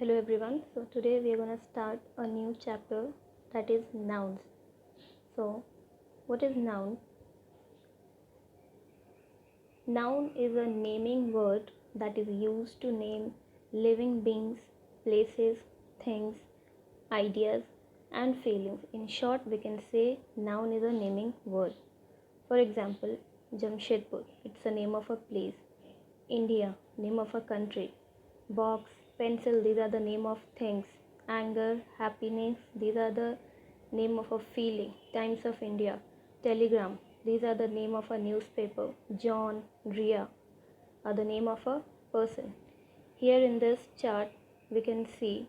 Hello everyone. So today we are going to start a new chapter, that is nouns. So what is noun? Noun is a naming word that is used to name living beings, places, things, ideas and feelings. In short, we can say noun is a naming word. For example, Jamshedpur, it's the name of a place. India, name of a country. Box, pencil, these are the name of things. Anger, happiness, these are the name of a feeling. Times of India. Telegram, these are the name of a newspaper. John, Ria are the name of a person. Here in this chart, we can see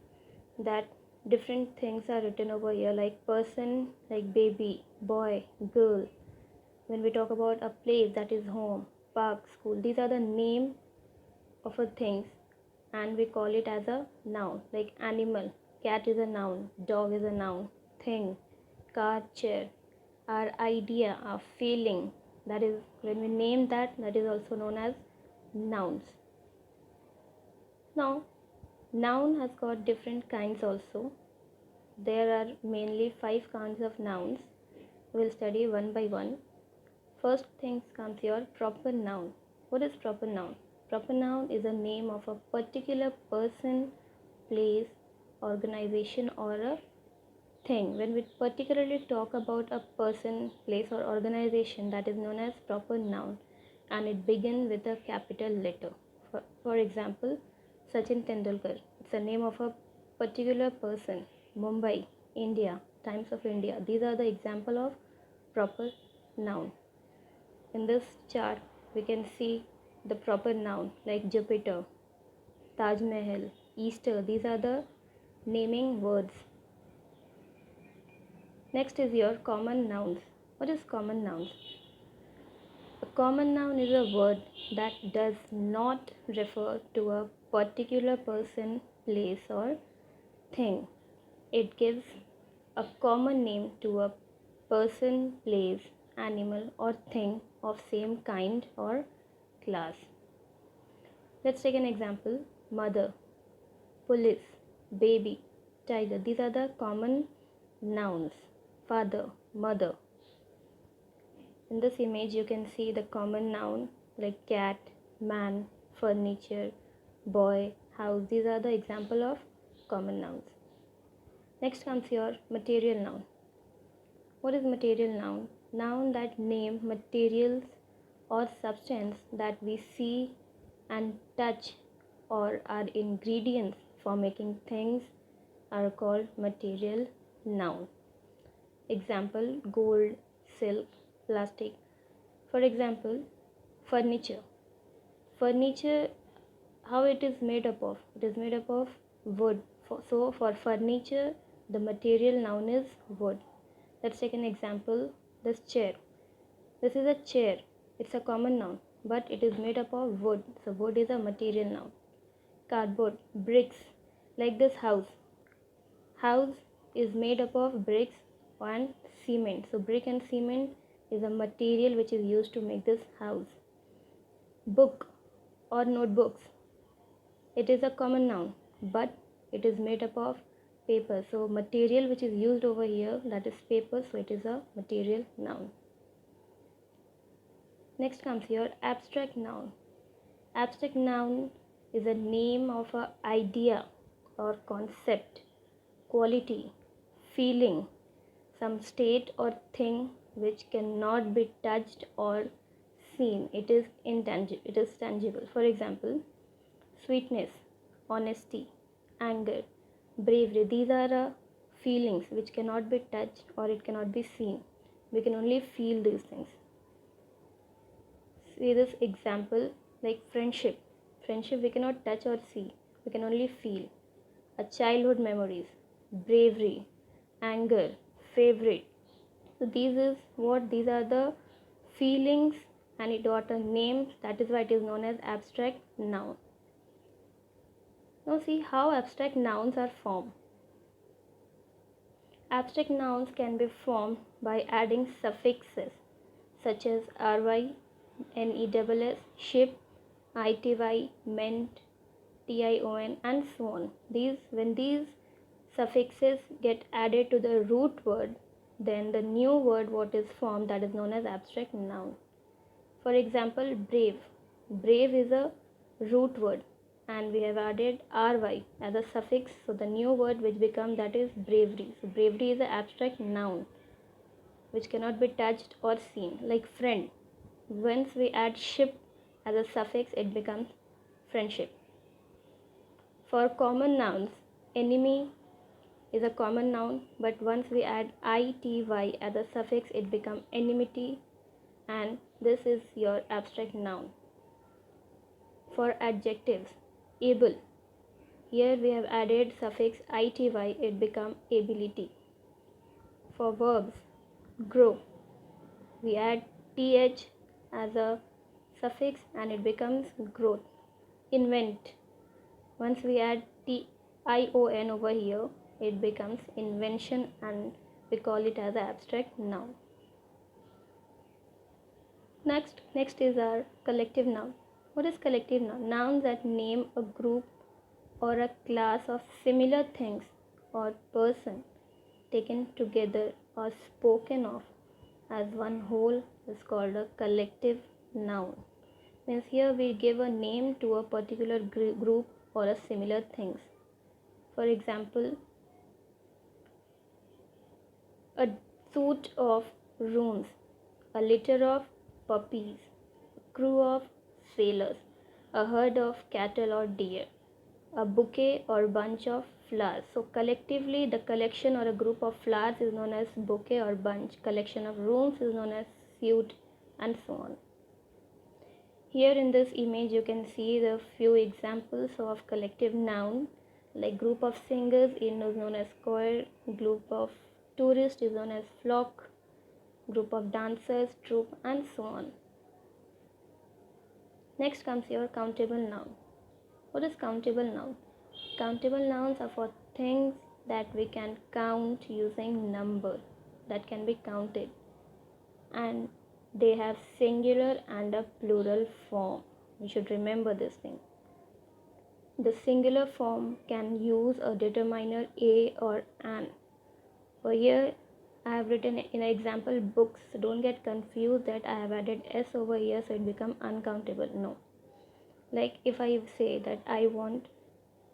that different things are written over here, like person, like baby, boy, girl. When we talk about a place, that is home, park, school, these are the name of a things and we call it as a noun. Like animal, cat is a noun, dog is a noun, thing, car, chair. Our idea, our feeling, that is when we name that is also known as nouns. Now noun has got different kinds also. There are mainly 5 kinds of nouns. We'll study one by one. First things comes your proper noun. What is proper noun? Proper noun is a name of a particular person, place, organization or a thing. When we particularly talk about a person, place or organization, that is known as proper noun and it begins with a capital letter. For example, Sachin Tendulkar. It's the name of a particular person. Mumbai, India, Times of India. These are the example of proper noun. In this chart, we can see the proper noun like Jupiter, Taj Mahal, Easter. These are the naming words. Next is your common nouns. What is common nouns? A common noun is a word that does not refer to a particular person, place or thing. It gives a common name to a person, place, animal or thing of same kind or class. Let's take an example. Mother, police, baby, tiger. These are the common nouns. Father, mother. In this image you can see the common noun like cat, man, furniture, boy, house. These are the example of common nouns. Next comes your material noun. What is material noun? Noun that name materials or substance that we see and touch or are ingredients for making things are called material noun. Example, gold, silk, plastic. For example, furniture. Furniture, how it is made up of? It is made up of wood. So for furniture, the material noun is wood. Let's take an example. This chair. This is a chair. It's a common noun, but it is made up of wood. So wood is a material noun. Cardboard, bricks. Like this house. House is made up of bricks and cement. So brick and cement is a material which is used to make this house. Book or notebooks. It is a common noun, but it is made up of paper. So material which is used over here, that is paper, so it is a material noun. Next comes your abstract noun. Abstract noun is a name of an idea or concept, quality, feeling, some state or thing which cannot be touched or seen. It is intangible, it is tangible. For example, sweetness, honesty, anger, bravery. These are feelings which cannot be touched or it cannot be seen. We can only feel these things. See this example like friendship. Friendship we cannot touch or see. We can only feel. A childhood memories, bravery, anger, favorite. So these are the feelings and it got a name. That is why it is known as abstract noun. Now see how abstract nouns are formed. Abstract nouns can be formed by adding suffixes such as ry, ness, ship, ity, meant, tion, and so on. When these suffixes get added to the root word, then the new word what is formed, that is known as abstract noun. For example, brave. Brave is a root word and we have added ry as a suffix, so the new word which becomes, that is bravery. So bravery is an abstract noun which cannot be touched or seen. Like friend, once we add ship as a suffix, it becomes friendship. For common nouns, enemy is a common noun, but once we add ity as a suffix, it becomes enmity, and this is your abstract noun. For adjectives, able, here we have added suffix ity, it becomes ability. For verbs, grow, we add th as a suffix and it becomes growth. Invent, once we add tion over here, it becomes invention and we call it as an abstract noun. Next is our collective noun. What is collective noun? Nouns that name a group or a class of similar things or person taken together or spoken of as one whole is called a collective noun. Means here we give a name to a particular group or a similar things. For example, a suite of rooms, a litter of puppies, a crew of sailors, a herd of cattle or deer, a bouquet or bunch of flowers. So collectively, the collection or a group of flowers is known as bouquet or bunch. Collection of rooms is known as suite, and so on. Here in this image you can see the few examples of collective noun, like group of singers is known as choir, group of tourists is known as flock, group of dancers, troupe, and so on. Next comes your countable noun. What is countable noun? Countable nouns are for things that we can count using number, that can be counted, and they have singular and a plural form. You should remember this thing. The singular form can use a determiner a or an. For here I have written in example books, so don't get confused that I have added s over here so it become uncountable. No. Like if I say that I want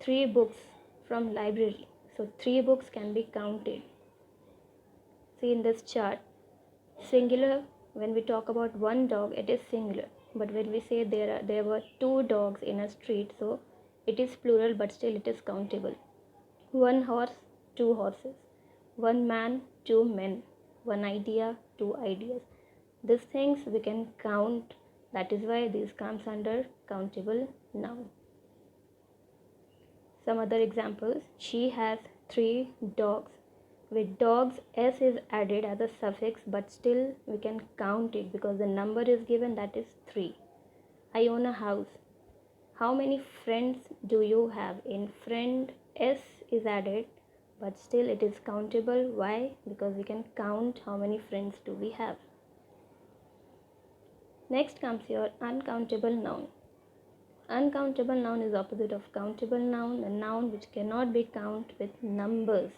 3 books from library, so 3 books can be counted. See in this chart, singular, when we talk about one dog it is singular, but when we say there were 2 dogs in a street, so it is plural but still it is countable. 1 horse, 2 horses, 1 man, 2 men, 1 idea, 2 ideas. These things we can count, that is why this comes under countable noun. Some other examples, she has 3 dogs. With dogs, s is added as a suffix, but still we can count it because the number is given, that is 3. I own a house. How many friends do you have? In friend, s is added, but still it is countable. Why? Because we can count how many friends do we have. Next comes your uncountable noun. Uncountable noun is opposite of countable noun, a noun which cannot be counted with numbers.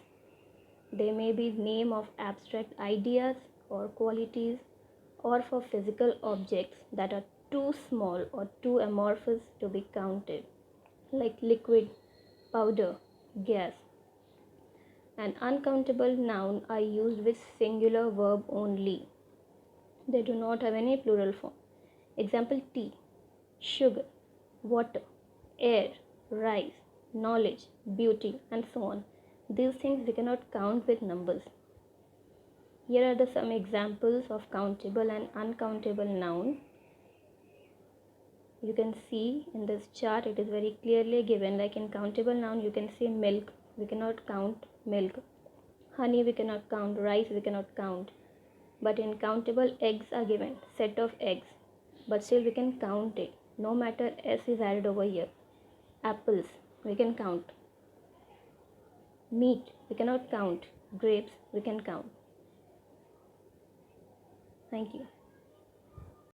They may be name of abstract ideas or qualities, or for physical objects that are too small or too amorphous to be counted, like liquid, powder, gas. An uncountable noun are used with singular verb only. They do not have any plural form. Example, tea, sugar, water, air, rice, knowledge, beauty, and so on. These things we cannot count with numbers. Here are some examples of countable and uncountable noun. You can see in this chart it is very clearly given, like in countable noun you can see milk, we cannot count milk. Honey we cannot count, rice we cannot count. But in countable, eggs are given, set of eggs, but still we can count it, no matter s is added over here. Apples we can count. Meat we cannot count. Grapes we can count. Thank you.